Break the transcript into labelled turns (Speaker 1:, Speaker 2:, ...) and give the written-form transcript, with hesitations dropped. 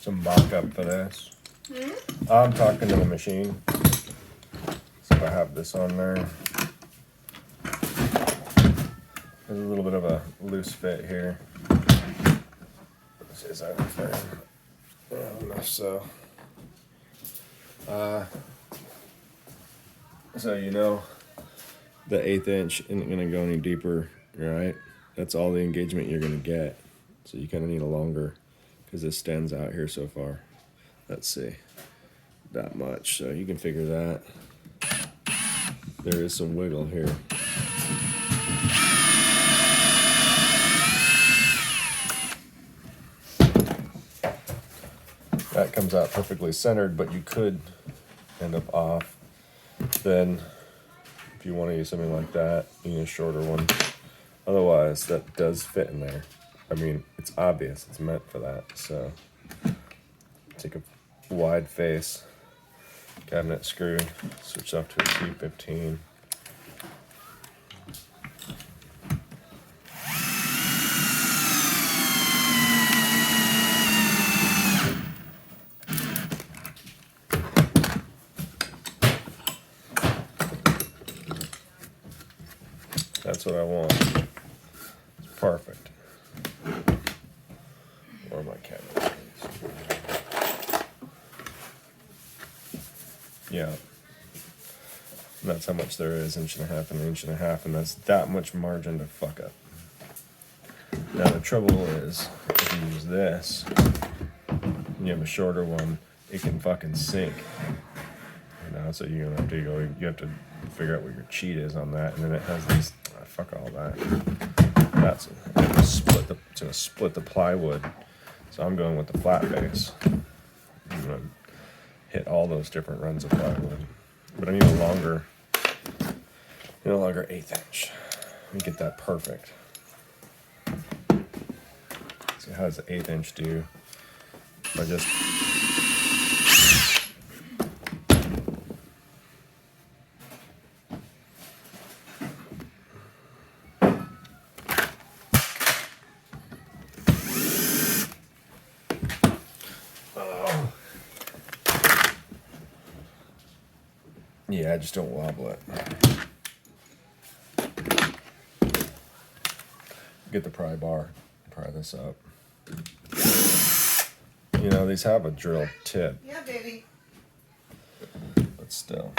Speaker 1: some mock-up for this. I'm talking to the machine. So I have this on there. There's a little bit of a loose fit here. This is iron frame. Enough so. So you know, the 1/8 inch isn't gonna go any deeper, right? That's all the engagement you're gonna get. So you kind of need a longer, because this stands out here so far. Let's see, that much. So you can figure that. There is some wiggle here. That comes out perfectly centered, but you could end up off. Then, if you want to use something like that, you need a shorter one. Otherwise, that does fit in there. I mean, it's obvious, it's meant for that. So, take a wide face cabinet screw, switch off to a T15. That's what I want. It's perfect. Where are my cabinet? Yeah. And that's how much there is, 1.5 inches and 1.5 inches, and that's that much margin to fuck up. Now the trouble is, if you use this, and you have a shorter one, it can fucking sink. You know, so you're gonna have to go. You have to figure out what your cheat is on that, and then it has these. Fuck all that. That's it's gonna split the plywood. So I'm going with the flat base. I'm gonna hit all those different runs of plywood, but I need a longer 1/8 inch. Let me get that perfect. So how does the 1/8 inch do? I just I just don't wobble it. Get the pry bar, pry this up. You know, these have a drill tip.
Speaker 2: Yeah, baby.
Speaker 1: But still.